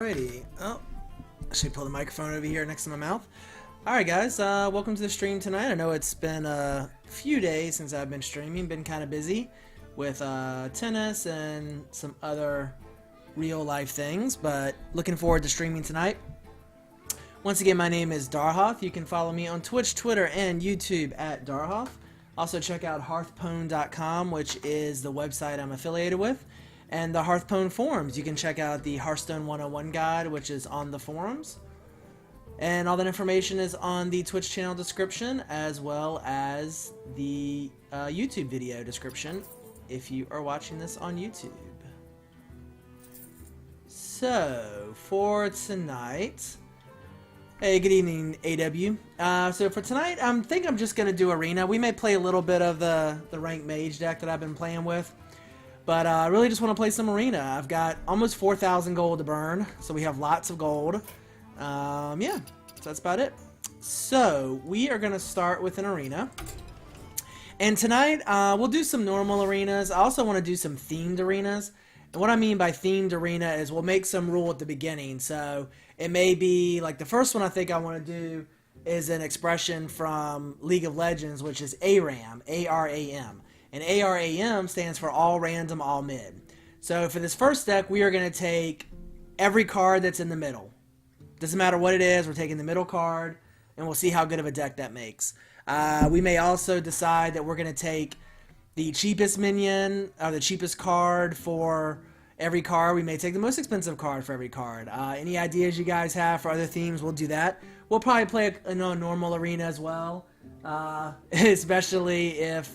Alrighty. Oh, I should pull the microphone over here next to my mouth. Alright guys, welcome to the stream tonight. I know it's been a few days since I've been streaming. Been kind of busy with tennis and some other real life things, but looking forward to streaming tonight. Once again, my name is Darhoth. You can follow me on Twitch, Twitter, and YouTube at Darhoth. Also check out hearthstone.com, which is the website I'm affiliated with. And the Hearthstone forums. You can check out the Hearthstone 101 guide, which is on the forums. And all that information is on the Twitch channel description, as well as the YouTube video description, if you are watching this on YouTube. So, for tonight... Hey, good evening, AW. So for tonight, I think I'm just going to do Arena. We may play a little bit of the ranked Mage deck that I've been playing with. But I really just want to play some Arena. I've got almost 4,000 gold to burn, so we have lots of gold. Yeah, so that's about it. So, we are going to start with an Arena. And tonight, we'll do some normal arenas. I also want to do some themed arenas. And what I mean by themed arena is we'll make some rule at the beginning. So, it may be, like the first one I think I want to do is an expression from League of Legends, which is ARAM, A-R-A-M. And ARAM stands for all random, all mid. So for this first deck, we are going to take every card that's in the middle. Doesn't matter what it is, we're taking the middle card, and we'll see how good of a deck that makes. We may also decide that we're going to take the cheapest minion, or the cheapest card for every card. We may take the most expensive card for every card. Any ideas you guys have for other themes, we'll do that. We'll probably play a normal arena as well, especially if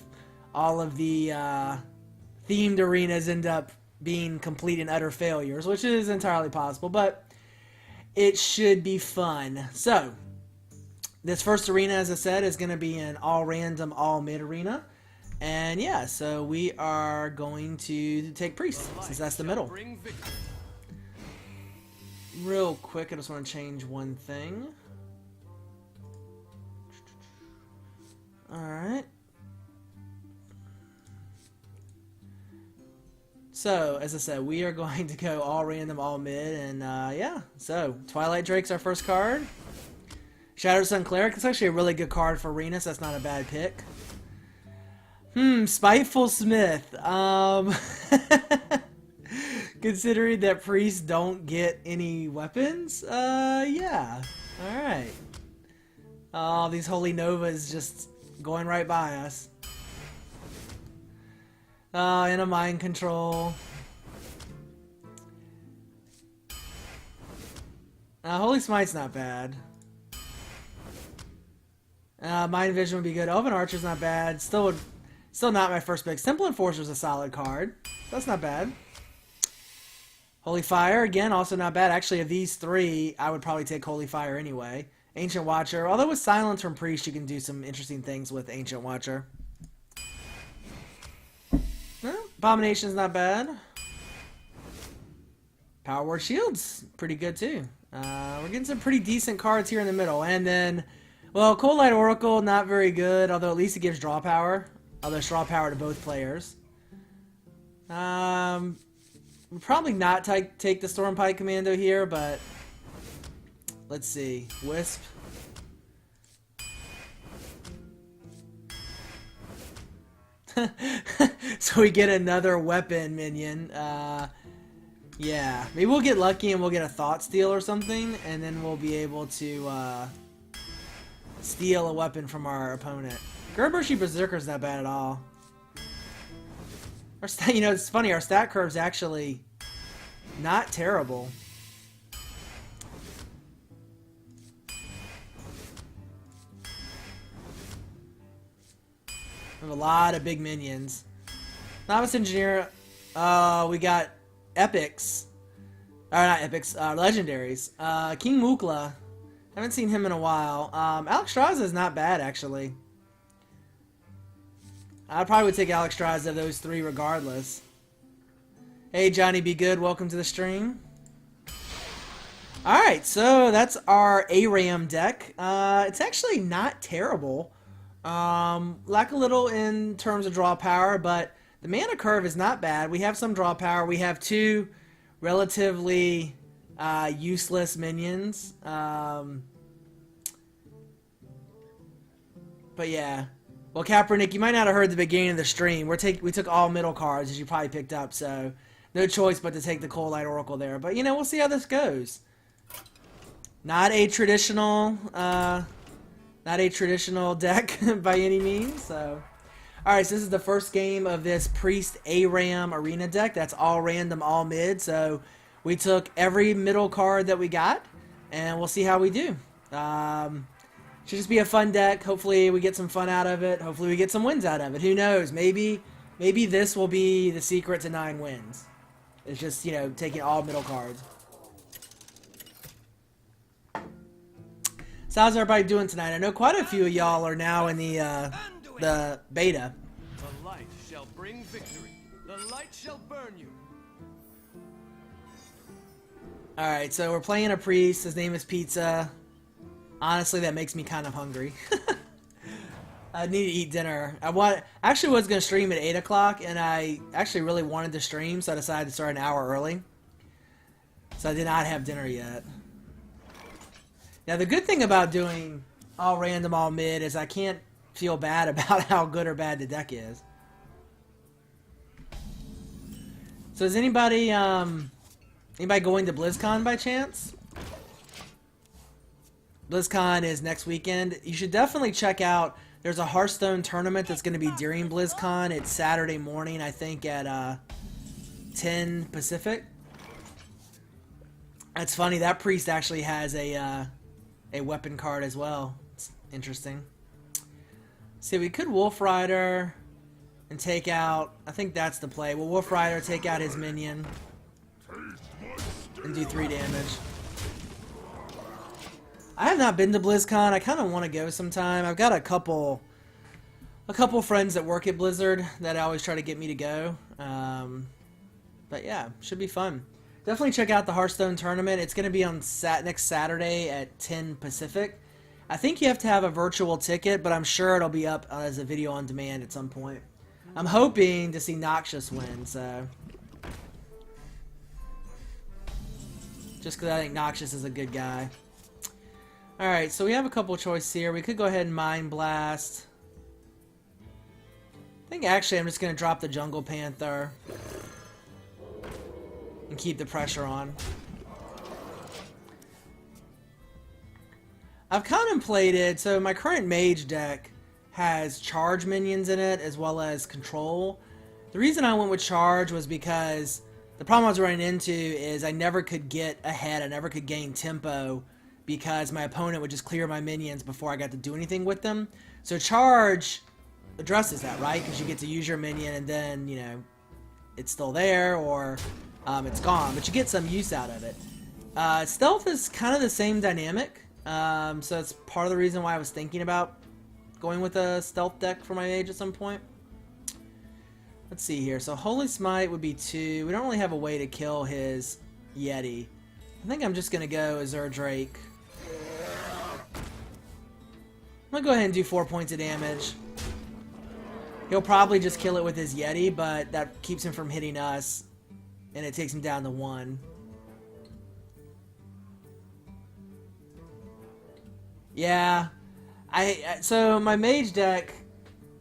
all of the themed arenas end up being complete and utter failures, which is entirely possible, but it should be fun. So, this first arena, as I said, is going to be an all random, all mid arena. And yeah, so we are going to take Priest, since that's the middle. Real quick, I just want to change one thing. Alright. So, as I said, we are going to go all random, all mid, and yeah. So, Twilight Drake's our first card. Shattered Sun Cleric, it's actually a really good card for Arena, so that's not a bad pick. Spiteful Smith. Considering that priests don't get any weapons, yeah. Alright. Oh, these Holy Novas just going right by us. And a mind control. Holy Smite's not bad. Mind Vision would be good. Elven Archer's not bad. Still not my first pick. Simple Enforcer's a solid card. That's not bad. Holy Fire, again, also not bad. Actually, of these three, I would probably take Holy Fire anyway. Ancient Watcher. Although with Silence from Priest, you can do some interesting things with Ancient Watcher. Abomination's not bad. Power Word Shield's pretty good too. We're getting some pretty decent cards here in the middle. And then, well, Cold Light Oracle, not very good, although at least it gives draw power. Although it's draw power to both players. We'll probably not take the Stormpike Commando here, but let's see. Wisp. So we get another weapon minion. Yeah. Maybe we'll get lucky and we'll get a Thought Steal or something, and then we'll be able to steal a weapon from our opponent. Gerbershi Berserker's not bad at all. Our stat, you know, it's funny, our stat curve's actually not terrible. We have a lot of big minions. Novice Engineer, we got epics. Or not epics, legendaries. King Mukla. Haven't seen him in a while. Alexstrasza is not bad, actually. I probably would take Alexstrasza of those three regardless. Hey, Johnny Be Good, welcome to the stream. Alright, so that's our ARAM deck. It's actually not terrible. Lack a little in terms of draw power, but the mana curve is not bad. We have some draw power. We have two relatively useless minions. But yeah. Well, Kaepernick, you might not have heard the beginning of the stream. We took all middle cards, as you probably picked up, so no choice but to take the Cold Light Oracle there. But, you know, we'll see how this goes. Not a traditional deck by any means, so... Alright, so this is the first game of this Priest ARAM Arena deck. That's all random, all mid. So we took every middle card that we got, and we'll see how we do. Should just be a fun deck. Hopefully we get some fun out of it. Hopefully we get some wins out of it. Who knows? Maybe this will be the secret to 9 wins. It's just, you know, taking all middle cards. So how's everybody doing tonight? I know quite a few of y'all are now in the beta. The light shall bring victory. The light shall burn you. Alright, so we're playing a priest. His name is Pizza. Honestly, that makes me kind of hungry. I need to eat dinner. Actually was going to stream at 8 o'clock, and I actually really wanted to stream, so I decided to start an hour early. So I did not have dinner yet. Now, the good thing about doing all random, all mid is I can't feel bad about how good or bad the deck is. So is anybody going to BlizzCon by chance? BlizzCon is next weekend. You should definitely check out, there's a Hearthstone tournament that's going to be during BlizzCon. It's Saturday morning, I think at 10 Pacific. That's funny, that priest actually has a weapon card as well. It's interesting. See, we could Wolf Rider and take out... I think that's the play. Well, Wolf Rider, take out his minion and do 3 damage. I have not been to BlizzCon. I kind of want to go sometime. I've got a couple friends that work at Blizzard that always try to get me to go. But yeah, should be fun. Definitely check out the Hearthstone tournament. It's going to be on next Saturday at 10 Pacific. I think you have to have a virtual ticket, but I'm sure it'll be up as a video on demand at some point. I'm hoping to see Noxious win, so... Just because I think Noxious is a good guy. Alright, so we have a couple choices here. We could go ahead and Mind Blast. I think actually I'm just going to drop the Jungle Panther. And keep the pressure on. I've contemplated, so my current Mage deck has charge minions in it as well as control. The reason I went with charge was because the problem I was running into is I never could get ahead, I never could gain tempo because my opponent would just clear my minions before I got to do anything with them. So charge addresses that, right? Because you get to use your minion and then, you know, it's still there or it's gone, but you get some use out of it. Stealth is kind of the same dynamic, so that's part of the reason why I was thinking about going with a stealth deck for my Mage at some point. Let's see here. So Holy Smite would be 2. We don't really have a way to kill his Yeti. I think I'm just going to go Azure Drake. I'm going to go ahead and do 4 points of damage. He'll probably just kill it with his Yeti, but that keeps him from hitting us. And it takes him down to 1. Yeah. So my Mage deck,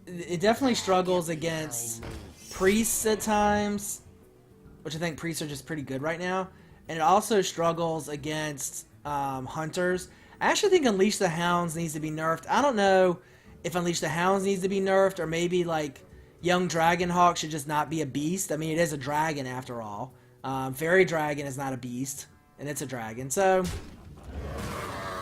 it definitely struggles against priests at times, which I think priests are just pretty good right now. And it also struggles against hunters. I actually think Unleash the Hounds needs to be nerfed. I don't know if Unleash the Hounds needs to be nerfed, or maybe like Young Dragonhawk should just not be a beast. I mean, it is a dragon after all. Fairy Dragon is not a beast, and it's a dragon. So,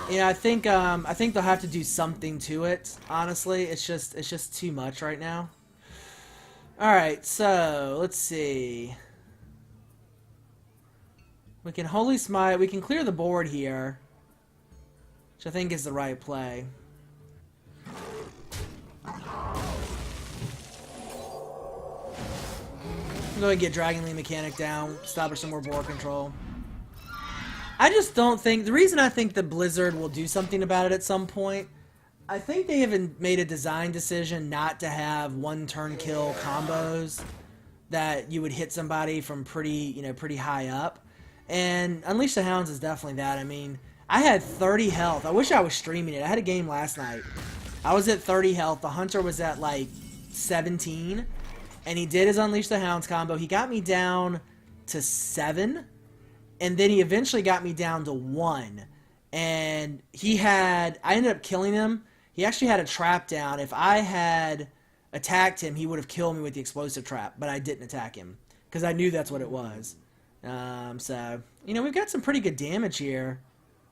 yeah, I think they'll have to do something to it. Honestly, it's just too much right now. All right, so let's see. We can Holy Smite. We can clear the board here, which I think is the right play. Go ahead and get Dragon Link Mechanic down, stop her some more board control. I just don't think, the reason I think the Blizzard will do something about it at some point, I think they have made a design decision not to have one-turn kill combos that you would hit somebody from pretty high up. And Unleash the Hounds is definitely that. I mean, I had 30 health. I wish I was streaming it. I had a game last night. I was at 30 health. The Hunter was at like 17. And he did his Unleash the Hounds combo. He got me down to 7. And then he eventually got me down to 1. And I ended up killing him. He actually had a trap down. If I had attacked him, he would have killed me with the explosive trap. But I didn't attack him. Because I knew that's what it was. So, you know, we've got some pretty good damage here.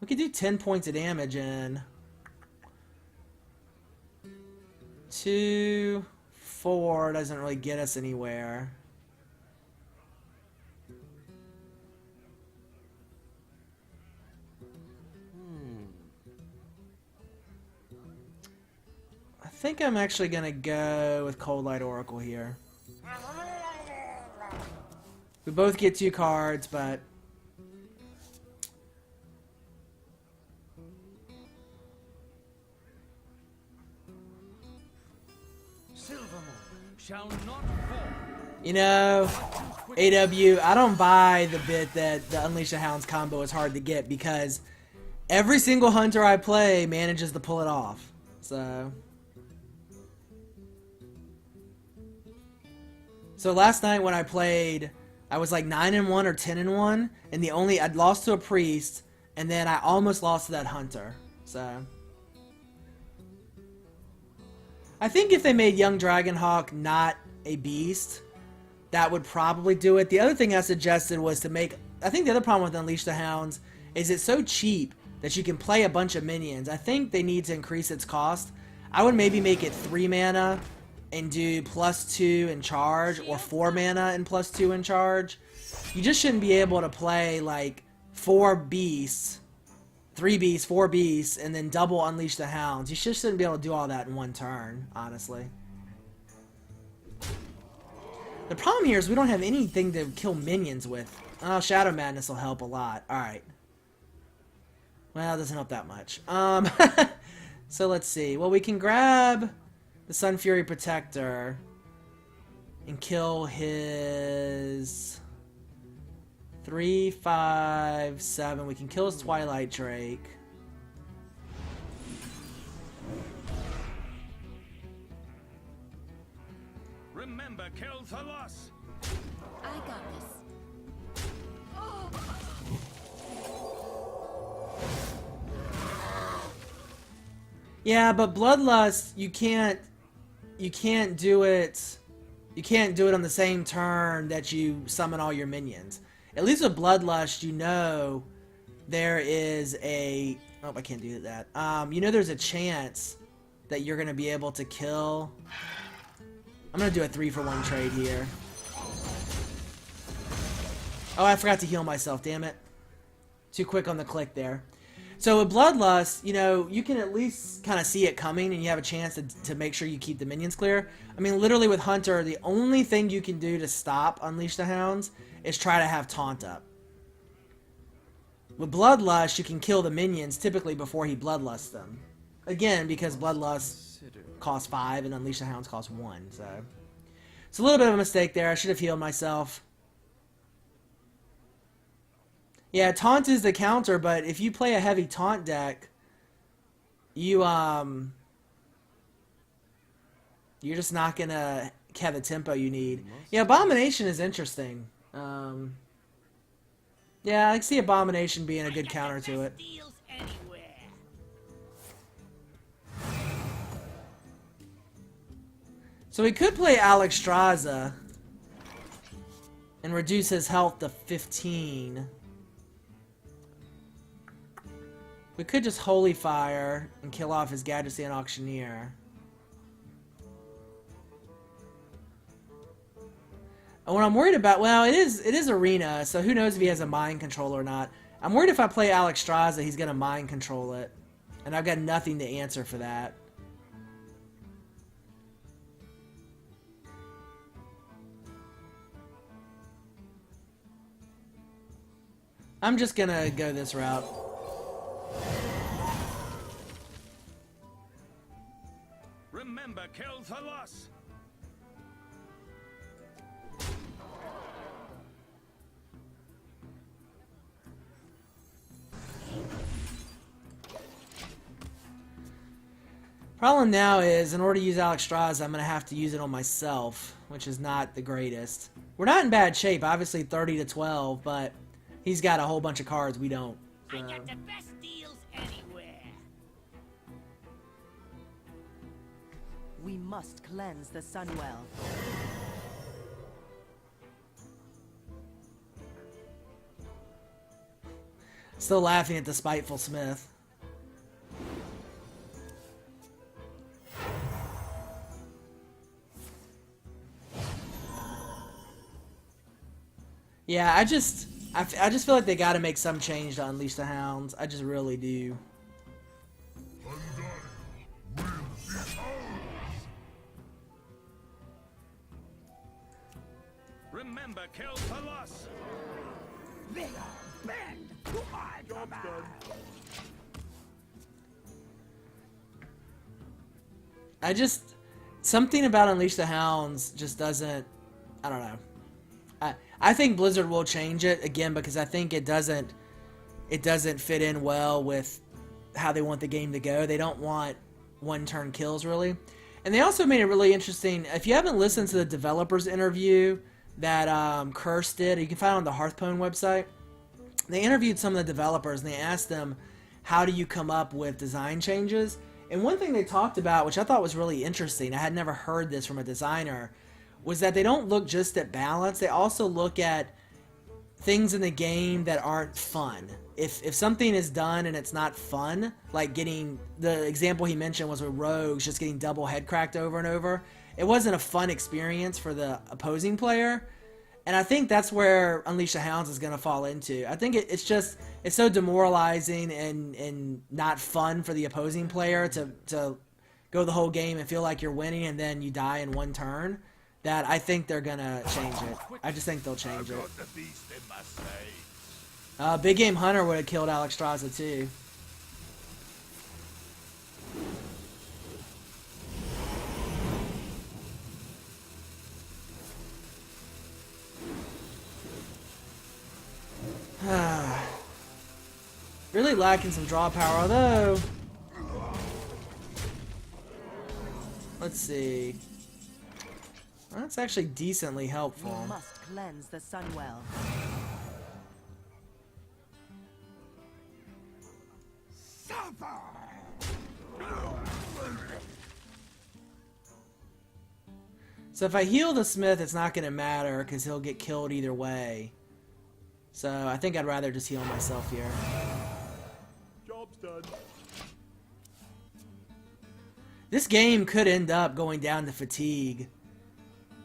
We could do 10 points of damage in 2, 4 doesn't really get us anywhere. I think I'm actually gonna go with Cold Light Oracle here. We both get 2 cards, but Shall not fall. you know, AW, I don't buy the bit that the Unleash the Hounds combo is hard to get because every single hunter I play manages to pull it off. So last night when I played, I was like 9-1 or 10-1, and I'd lost to a priest, and then I almost lost to that hunter. So I think if they made Young Dragonhawk not a beast, that would probably do it. The other thing I suggested was to make... I think the other problem with Unleash the Hounds is it's so cheap that you can play a bunch of minions. I think they need to increase its cost. I would maybe make it 3 mana and do +2 in charge, or 4 mana and +2 in charge. You just shouldn't be able to play like 4 beasts, 3 beasts, 4 beasts, and then double Unleash the Hounds. You just shouldn't be able to do all that in one turn, honestly. The problem here is we don't have anything to kill minions with. Oh, Shadow Madness will help a lot. Alright. Well, it doesn't help that much. So let's see. Well, we can grab the Sun Fury Protector and kill his 3, 5, 7. We can kill his Twilight Drake. Remember, kill Thalos. I got this. Yeah, but Bloodlust, you can't do it. You can't do it on the same turn that you summon all your minions. At least with Bloodlust, you know there is a... Oh, I can't do that. You know there's a chance that you're going to be able to kill... I'm going to do a 3-for-1 trade here. Oh, I forgot to heal myself, damn it. Too quick on the click there. So with Bloodlust, you know, you can at least kind of see it coming and you have a chance to make sure you keep the minions clear. I mean, literally with Hunter, the only thing you can do to stop Unleash the Hounds is try to have Taunt up. With Bloodlust, you can kill the minions typically before he Bloodlusts them. Again, because Bloodlust costs 5 and Unleash the Hounds costs 1, so... It's a little bit of a mistake there. I should have healed myself. Yeah, Taunt is the counter, but if you play a heavy Taunt deck, you're just not gonna have the tempo you need. Yeah, Abomination is interesting. Yeah, I can see Abomination being a good counter to it. So we could play Alexstrasza and reduce his health to 15. We could just Holy Fire and kill off his Gadgetzan Auctioneer. And what I'm worried about, well, it is Arena, so who knows if he has a Mind Control or not. I'm worried if I play Alexstrasza, he's going to Mind Control it. And I've got nothing to answer for that. I'm just going to go this route. Remember, kill Thalos. Problem now is, in order to use Alexstrasza, I'm going to have to use it on myself, which is not the greatest. We're not in bad shape, obviously 30 to 12, but he's got a whole bunch of cards we don't. So. I got the best deals anywhere. We must cleanse the Sunwell. Still laughing at the spiteful Smith. Yeah, I just feel like they got to make some change to Unleash the Hounds. I just really do. Remember, kill Palos. Vigor, bend to my command. I just something about Unleash the Hounds just doesn't. I don't know. I think Blizzard will change it again because I think it doesn't fit in well with how they want the game to go. They don't want one-turn kills really, and they also made it really interesting. If you haven't listened to the developers interview that Curse did, you can find it on the Hearthstone website. They interviewed some of the developers and they asked them, how do you come up with design changes? And one thing they talked about, which I thought was really interesting, I had never heard this from a designer, was that they don't look just at balance, they also look at things in the game that aren't fun. If something is done and it's not fun, like getting, the example he mentioned was with Rogues, just getting double head cracked over and over, it wasn't a fun experience for the opposing player. And I think that's where Unleash the Hounds is going to fall into. I think it's so demoralizing and not fun for the opposing player to go the whole game and feel like you're winning and then you die in one turn, that I think they're going to change it. I just think they'll change it. Big Game Hunter would have killed Alexstrasza too. Really lacking some draw power, although... Let's see. That's actually decently helpful. We must cleanse the Sunwell. So if I heal the Smith, it's not going to matter because he'll get killed either way. So I think I'd rather just heal myself here. Job's done. This game could end up going down to fatigue.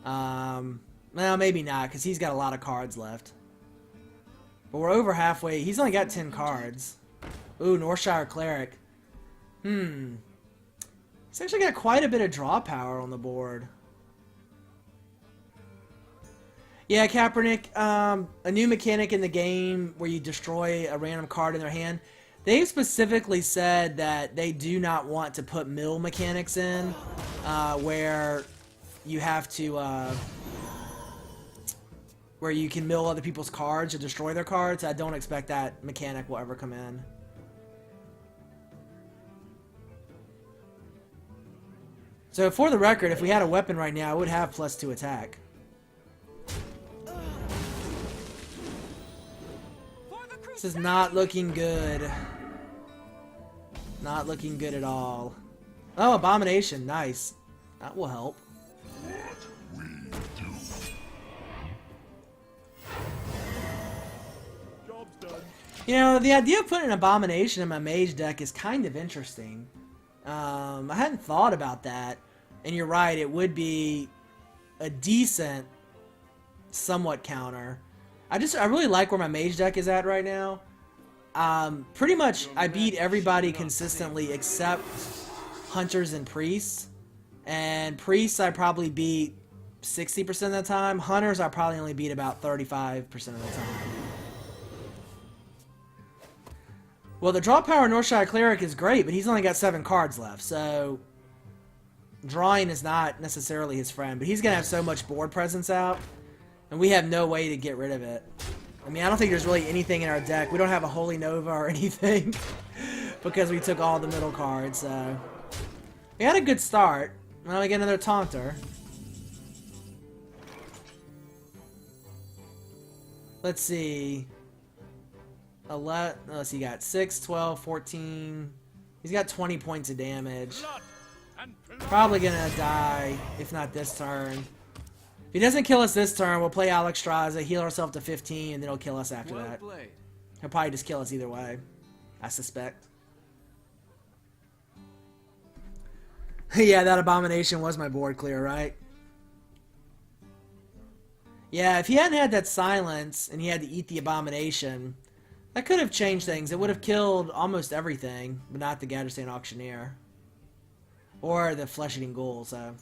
Well, maybe not, because he's got a lot of cards left. But we're over halfway. He's only got 10 cards. Ooh, Northshire Cleric. He's actually got quite a bit of draw power on the board. Yeah, Kaepernick, a new mechanic in the game where you destroy a random card in their hand. They've specifically said that they do not want to put mill mechanics in, where you have to, where you can mill other people's cards or destroy their cards. I don't expect that mechanic will ever come in. So for the record, if we had a weapon right now, I would have +2 attack. This is not looking good. Not looking good at all. Oh, Abomination. Nice. That will help. Job's done. You know, the idea of putting an Abomination in my Mage deck is kind of interesting. I hadn't thought about that. And you're right, it would be a decent, somewhat counter. I really like where my Mage deck is at right now. Pretty much, I beat everybody consistently except Hunters and Priests. And Priests I probably beat 60% of the time. Hunters I probably only beat about 35% of the time. Well, the draw power Northshire Cleric is great, but he's only got 7 cards left, so drawing is not necessarily his friend. But he's going to have so much board presence out, and we have no way to get rid of it. I mean, I don't think there's really anything in our deck. We don't have a Holy Nova or anything because we took all the middle cards, so... We had a good start. Now we get another taunter. Let's see. 11. Let's see. He got 6, 12, 14. He's got 20 points of damage. Probably gonna die if not this turn. If he doesn't kill us this turn, we'll play Alexstrasza, heal ourselves to 15, and then he'll kill us after Well that. played. He'll probably just kill us either way. I suspect. Yeah, that abomination was my board clear, right? Yeah, if he hadn't had that silence and he had to eat the abomination, that could have changed things. It would have killed almost everything, but not the Gadgerstan Auctioneer. Or the Flesh-Eating Ghoul, so...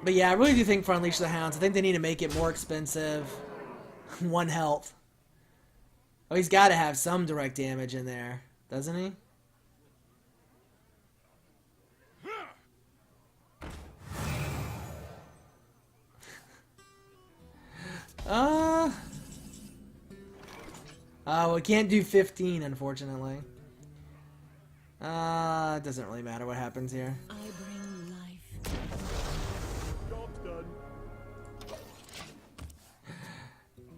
But yeah, I really do think for Unleash the Hounds, I think they need to make it more expensive. 1 health. Oh, he's got to have some direct damage in there, doesn't he? Oh, we can't do 15, unfortunately. It doesn't really matter what happens here. I bring life. Job's done.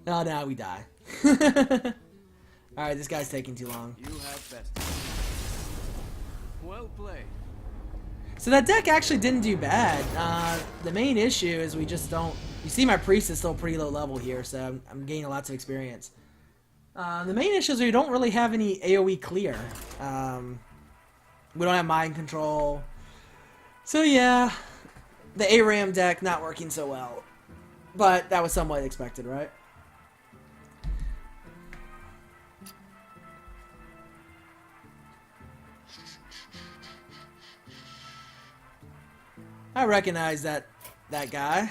Oh, now we die. Alright, this guy's taking too long. You have best. Well played. So that deck actually didn't do bad. The main issue is we just don't... You see my priest is still pretty low level here, so I'm gaining lots of experience. The main issue is we don't really have any AoE clear. We don't have mind control. So yeah, the ARAM deck not working so well. But that was somewhat expected, right? I recognize that guy.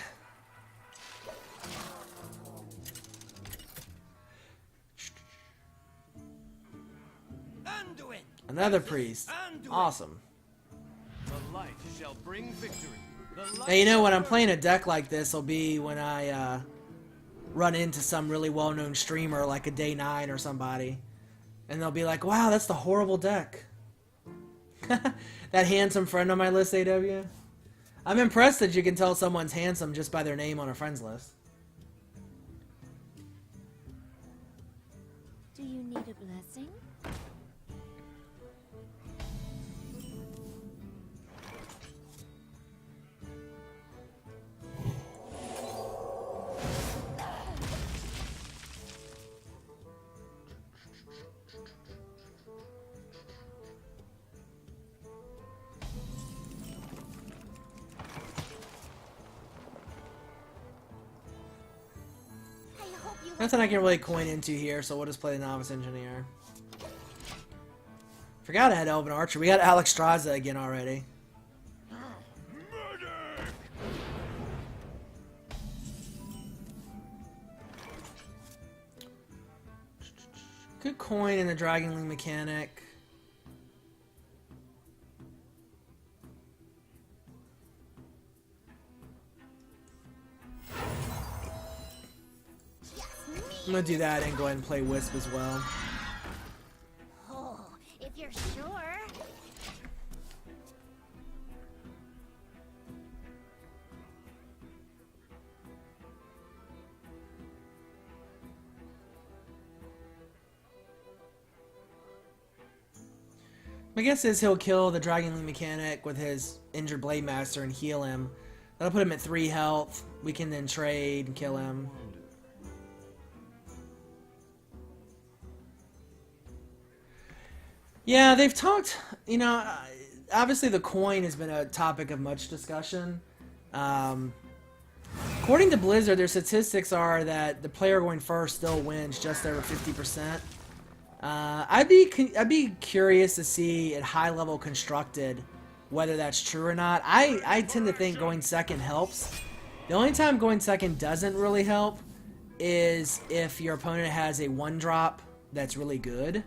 Anduin! Another priest. Anduin! Awesome. The light shall bring victory. The light Now, you know, when shall I'm playing a deck like this, will be when I run into some really well-known streamer like a Day 9 or somebody. And they'll be like, wow, that's the horrible deck. That handsome friend on my list, AW. I'm impressed that you can tell someone's handsome just by their name on a friends list. Do you need a blessing? Nothing I can really coin into here, so we'll just play the Novice Engineer. Forgot I had Elven Archer. We got Alexstrasza again already. Good coin in the Dragonling mechanic. I'm gonna do that and go ahead and play Wisp as well. Oh, if you're sure. My guess is he'll kill the Dragonling mechanic with his injured Blade Master and heal him. That'll put him at 3 health. We can then trade and kill him. Yeah, they've talked, you know, obviously the coin has been a topic of much discussion. According to Blizzard, their statistics are that the player going first still wins just over 50%. I'd be curious to see at high level constructed whether that's true or not. I tend to think going second helps. The only time going second doesn't really help is if your opponent has a 1-drop that's really good.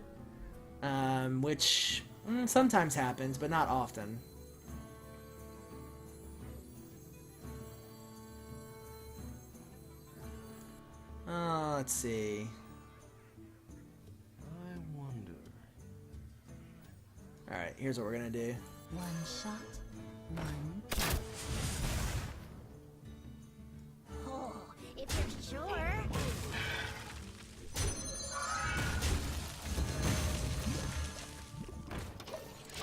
Which sometimes happens, but not often. let's see. I wonder. Alright, here's what we're gonna do. One shot, one kill. Oh, if you're sure.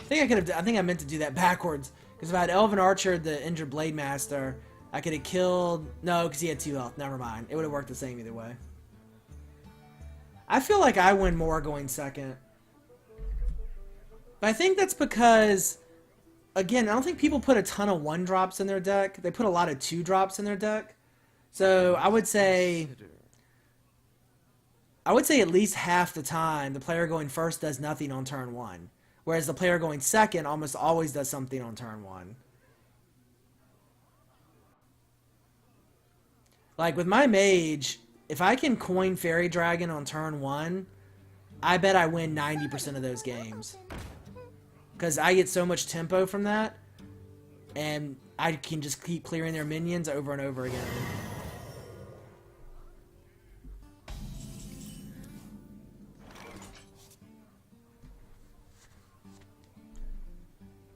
I think I meant to do that backwards. Because if I had Elven Archer, the injured Blade Master, I could have killed... No, because he had 2 health. Never mind. It would have worked the same either way. I feel like I win more going second. But I think that's because... Again, I don't think people put a ton of 1-drops in their deck. They put a lot of 2-drops in their deck. So I would say... at least half the time, the player going first does nothing on turn 1. Whereas the player going second almost always does something on turn 1. Like with my Mage, if I can coin Fairy Dragon on turn 1, I bet I win 90% of those games. Because I get so much tempo from that, and I can just keep clearing their minions over and over again.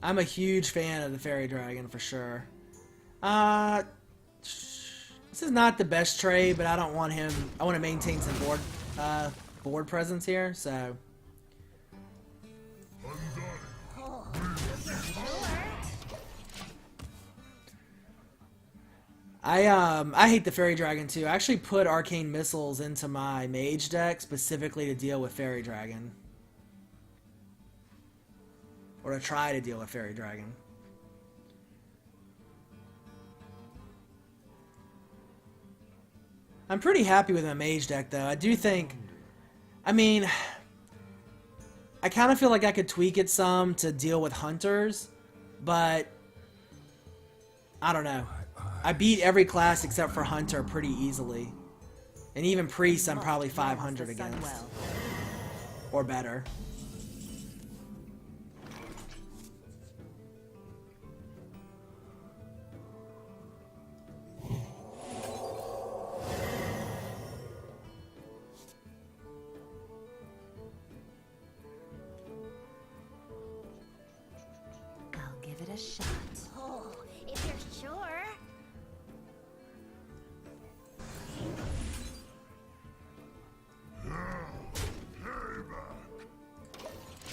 I'm a huge fan of the Fairy Dragon for sure. This is not the best trade, but I don't want him. I want to maintain some board presence here, so. I hate the Fairy Dragon too. I actually put Arcane Missiles into my Mage deck specifically to deal with Fairy Dragon. Or to try to deal with Fairy Dragon. I'm pretty happy with my Mage deck, though. I do think... I mean... I kind of feel like I could tweak it some to deal with Hunters, but... I don't know. I beat every class except for Hunter pretty easily. And even Priest, I'm probably 500 against. Or better. Give it a shot. Oh, if you're sure.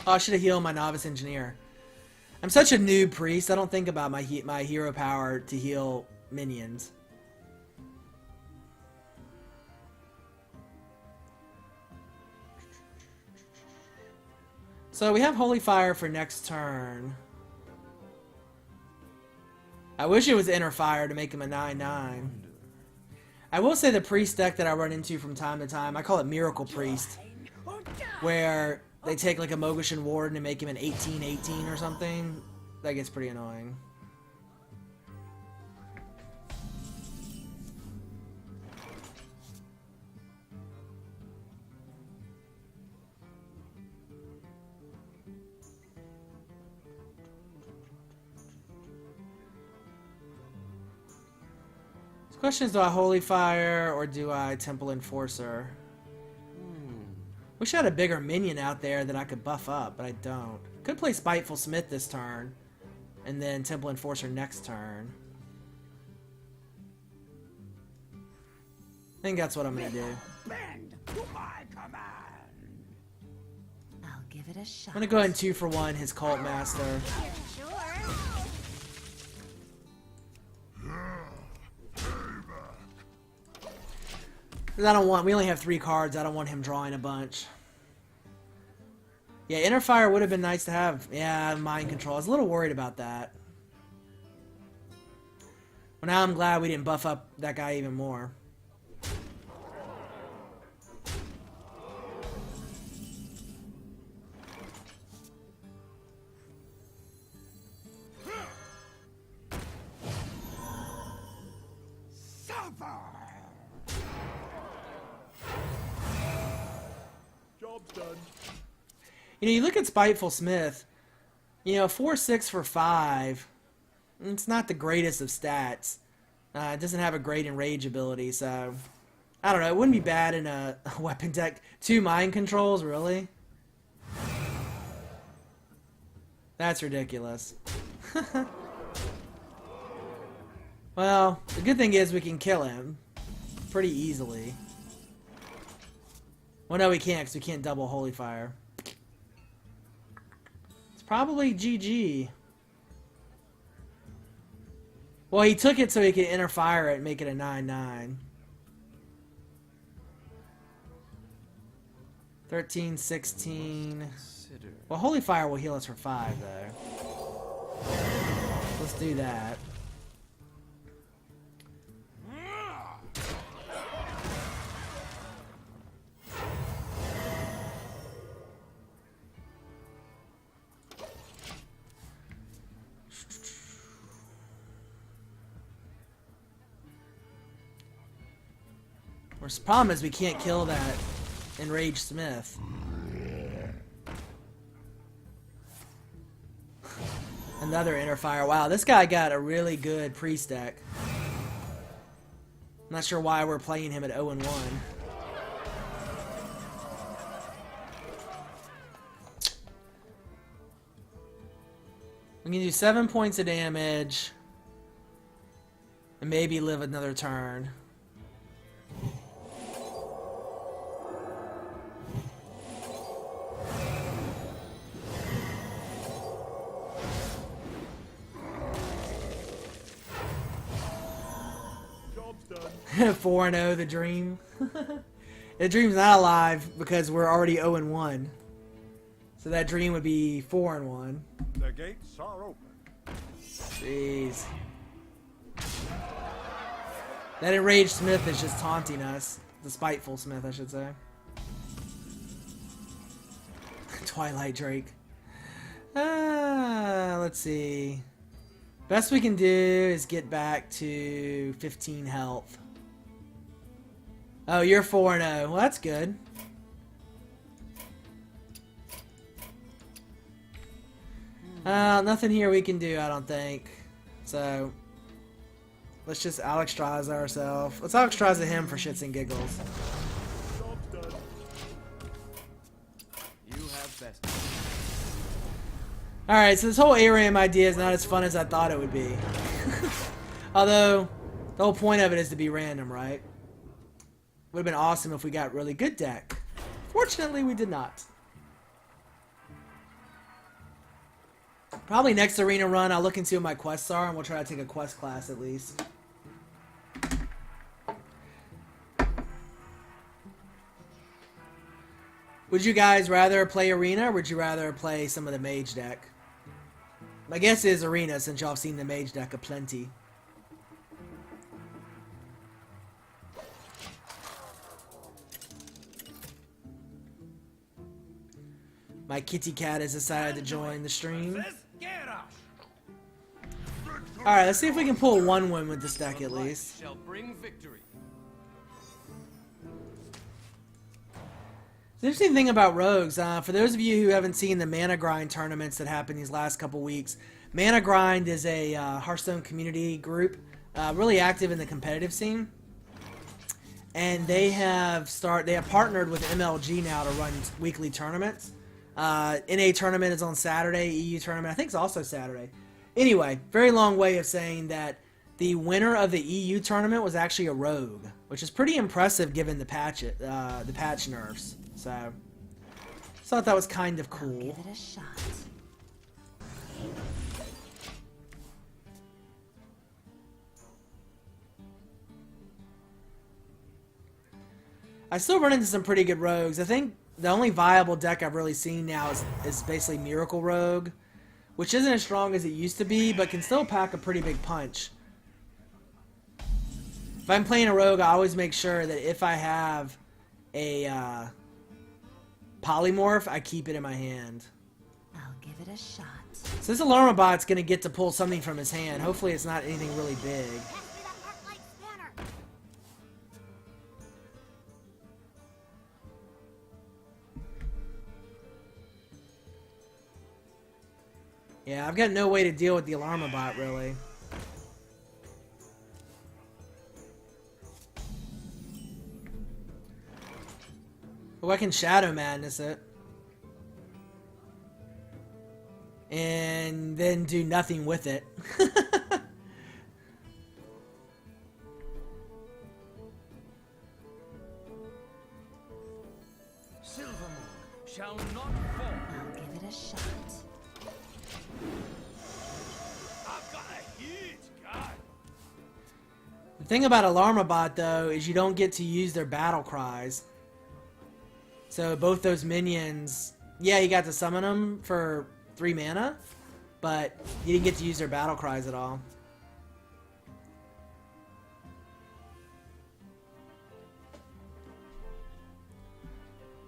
Oh, I should have healed my Novice Engineer. I'm such a noob priest. I don't think about my hero power to heal minions. So we have Holy Fire for next turn. I wish it was Inner Fire to make him a 9/9. I will say the priest deck that I run into from time to time, I call it Miracle Priest, where they take like a Mogushan Warden and make him an 18/18 or something. That gets pretty annoying. The question is, do I Holy Fire or do I Temple Enforcer? Wish I had a bigger minion out there that I could buff up, but I don't. Could play Spiteful Smith this turn, and then Temple Enforcer next turn. I think that's what I'm gonna do. Bend to my command. I'll give it a shot. I'm gonna go ahead and 2-for-1 his Cult Master. If you're sure. We only have 3 cards. I don't want him drawing a bunch. Yeah, Inner Fire would have been nice to have. Yeah, Mind Control. I was a little worried about that. Well, now I'm glad we didn't buff up that guy even more. Job's done. You know, you look at Spiteful Smith, you know, 4/6 for 5. It's not the greatest of stats. It doesn't have a great enrage ability, so I don't know. It wouldn't be bad in a weapon deck. 2 mind controls, really? That's ridiculous. Well, the good thing is we can kill him pretty easily. Well, no, we can't because we can't double Holy Fire. It's probably GG. Well, he took it so he could Inner Fire it and make it a 9/9. 13, 16. Well, Holy Fire will heal us for 5, though. Let's do that. The problem is we can't kill that Enraged Smith. Another Inner Fire. Wow, this guy got a really good priest deck. I'm not sure why we're playing him at 0-1. We can do 7 points of damage and maybe live another turn. Done. 4-0, the dream. The dream's not alive because we're already 0-1. So that dream would be 4-1. The gates are open. Jeez. That Enraged Smith is just taunting us. The Spiteful Smith, I should say. Twilight Drake. Let's see. Best we can do is get back to 15 health. Oh, you're 4-0. Well, that's good. Nothing here we can do, I don't think. So, let's just Alexstrasza ourselves. Let's Alexstrasza him for shits and giggles. Job's done. You have best. Alright, so this whole ARAM idea is not as fun as I thought it would be. Although, the whole point of it is to be random, right? Would have been awesome if we got really good deck. Fortunately, we did not. Probably next arena run, I'll look and see what my quests are, and we'll try to take a quest class at least. Would you guys rather play arena, or would you rather play some of the mage deck? My guess is arena, since y'all have seen the mage deck aplenty. My kitty cat has decided to join the stream. Alright, let's see if we can pull one win with this deck at least. Shall bring victory. The interesting thing about rogues, for those of you who haven't seen the Mana Grind tournaments that happened these last couple weeks, Mana Grind is a Hearthstone community group, really active in the competitive scene, and they have partnered with MLG now to run weekly tournaments. NA tournament is on Saturday, EU tournament I think is also Saturday. Anyway, very long way of saying that the winner of the EU tournament was actually a rogue, which is pretty impressive given the patch nerfs. So, thought that was kind of cool. Give it a shot. I still run into some pretty good rogues. I think the only viable deck I've really seen now is basically Miracle Rogue, which isn't as strong as it used to be, but can still pack a pretty big punch. If I'm playing a rogue, I always make sure that if I have a polymorph, I keep it in my hand. I'll give it a shot. So this Alarmabot's going to get to pull something from his hand. Hopefully it's not anything really big. Yeah, I've got no way to deal with the Alarmabot, really. Oh, I can Shadow Madness it. And then do nothing with it. Silvermoon shall not fall. I'll give it a shot. I've got a huge gun. The thing about Alarmabot, though, is you don't get to use their battle cries. So both those minions, yeah, you got to summon them for 3 mana, but you didn't get to use their battle cries at all.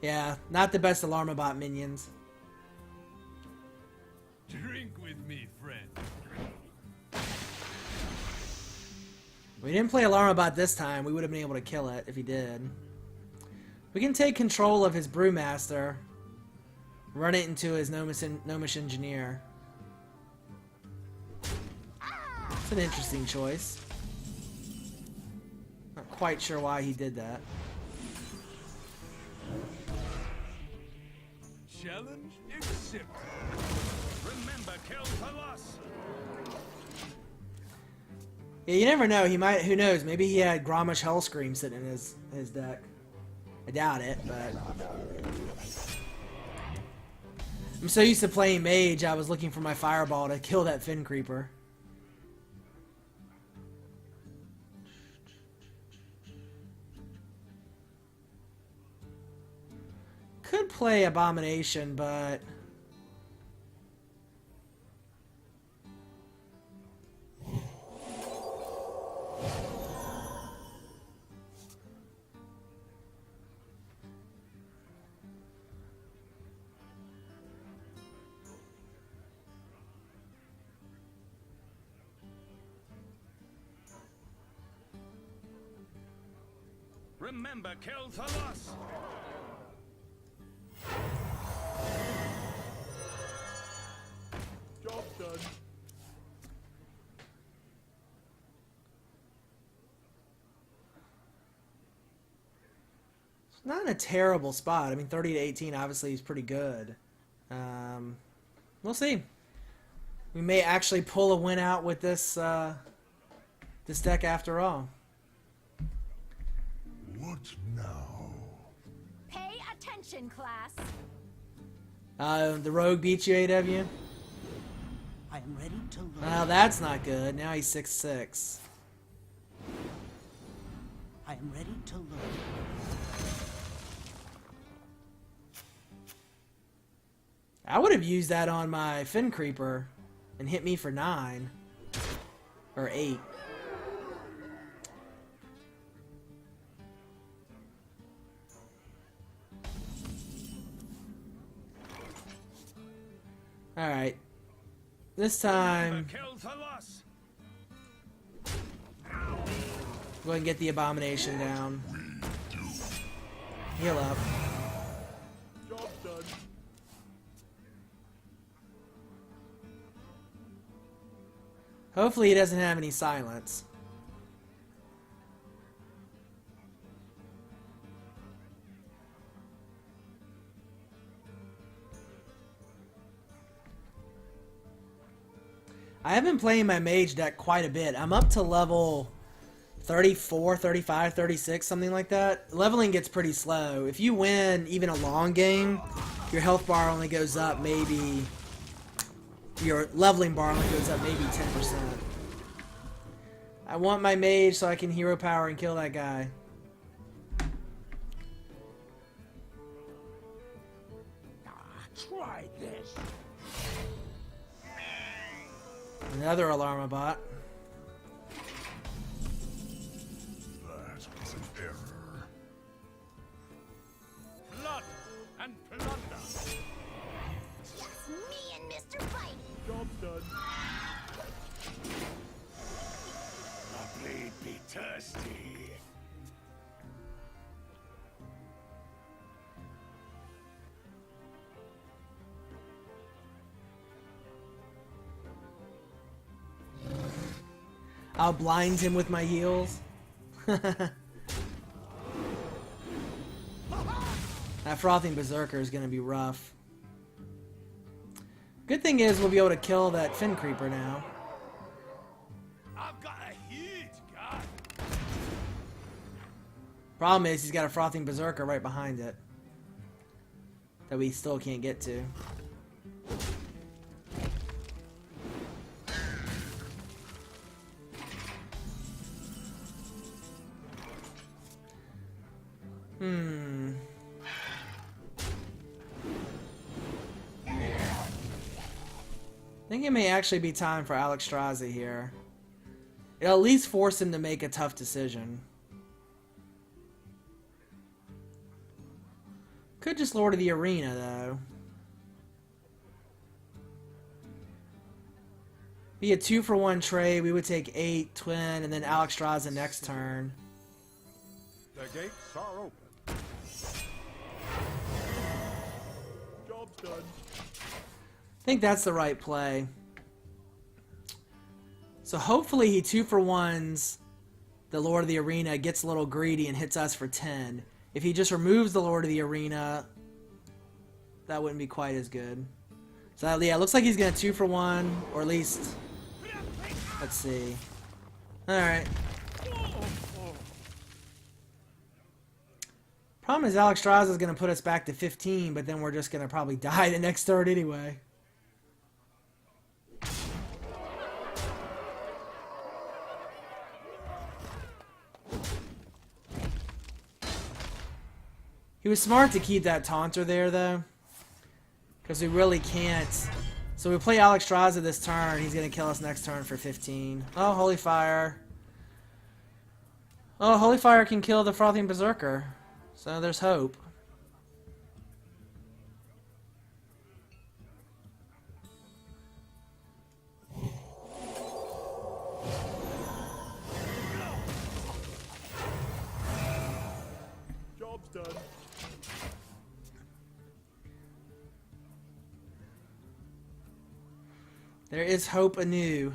Yeah, not the best Alarmabot minions. Drink with me, friend. We didn't play Alarmabot this time. We would have been able to kill it if he did. We can take control of his Brewmaster. Run it into his Gnomish Engineer. It's an interesting choice. Not quite sure why he did that. Challenge accepted. Remember, kill Palas. Yeah, you never know. He might. Who knows? Maybe he had Grommash Hellscream sitting in his deck. I doubt it, but I'm so used to playing Mage. I was looking for my Fireball to kill that Fin Creeper. Could play Abomination, but Remember, kill Palas. Job done. it's not in a terrible spot. I mean, 30 to 18 obviously is pretty good. We'll see. We may actually pull a win out with this this deck after all. What now? Pay attention, class. The Rogue beats you, AW? I am ready to learn. Oh, that's not good. Now he's 6'6". I am ready to learn. I would have used that on my Fin Creeper and hit me for 9 or 8. All right. This time, Kill Palas. go ahead and get the Abomination down. Heal up. Job done. Hopefully he doesn't have any silence. I have been playing my Mage deck quite a bit. I'm up to level 34, 35, 36, something like that. Leveling gets pretty slow. If you win even a long game, your health bar only goes up maybe... Your leveling bar only goes up maybe 10%. I want my Mage so I can hero power and kill that guy. Try this. Another Alarmabot. That was an error. Blood and plunder. Just me and Mr. Bite. Job done. The blade be thirsty. I'll blind him with my heals. That Frothing Berserker is going to be rough. Good thing is we'll be able to kill that Fin Creeper now. I've got a huge gun. Problem is he's got a Frothing Berserker right behind it that we still can't get to. I think it may actually be time for Alexstrasza here. It'll at least force him to make a tough decision. Could just Lord of the Arena, though. Be a 2-for-1 trade. We would take 8, Twin, and then Alexstrasza next turn. The gates are open. Job's done. I think that's the right play. So hopefully he 2-for-1s the Lord of the Arena, gets a little greedy, and hits us for 10. If he just removes the Lord of the Arena, that wouldn't be quite as good. So yeah, it looks like he's going to 2-for-1, or at least... Let's see. Alright. Problem is Alexstrasza is going to put us back to 15, but then we're just going to probably die the next turn anyway. He was smart to keep that taunter there, though. Because we really can't... So we play Alexstrasza this turn, he's going to kill us next turn for 15. Oh, Holy Fire. Oh, Holy Fire can kill the Frothing Berserker. So there's hope. Job's done. There is hope anew.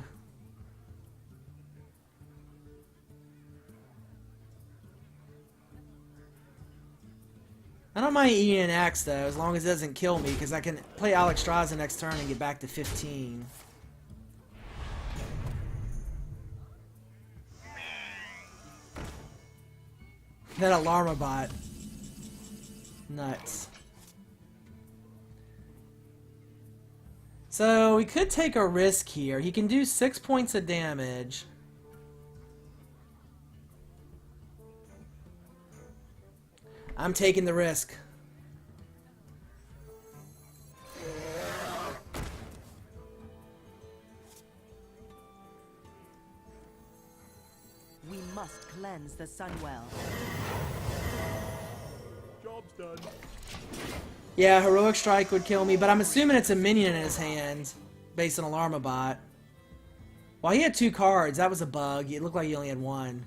I don't mind eating an axe, though, as long as it doesn't kill me, because I can play Alexstrasza next turn and get back to 15. That Alarma bot. Nuts. So we could take a risk here. He can do 6 points of damage. I'm taking the risk. We must cleanse the Sunwell. Job's done. Yeah, Heroic Strike would kill me, but I'm assuming it's a minion in his hand, based on Alarma bot. Well, he had 2 cards. That was a bug. It looked like he only had 1.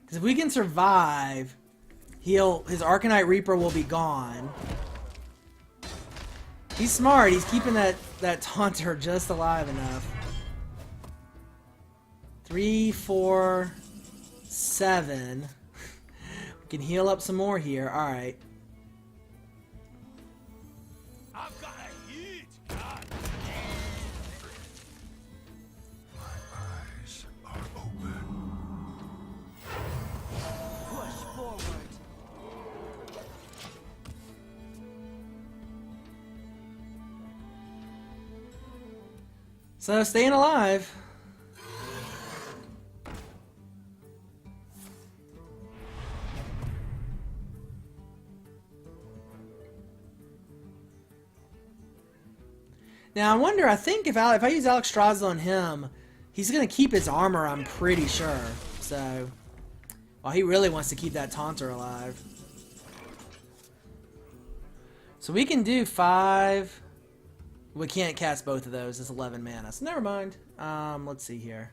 Because if we can survive, his Arcanite Reaper will be gone. He's smart. He's keeping that taunter just alive enough. 3, 4, 7. We can heal up some more here. All right. I've got a huge gun. My eyes are open. Push forward. So staying alive. Now I wonder, I think if I use Alexstrasza on him, he's going to keep his armor, I'm pretty sure. So, well, he really wants to keep that taunter alive. So we can do 5. We can't cast both of those. It's 11 mana. So never mind. Let's see here.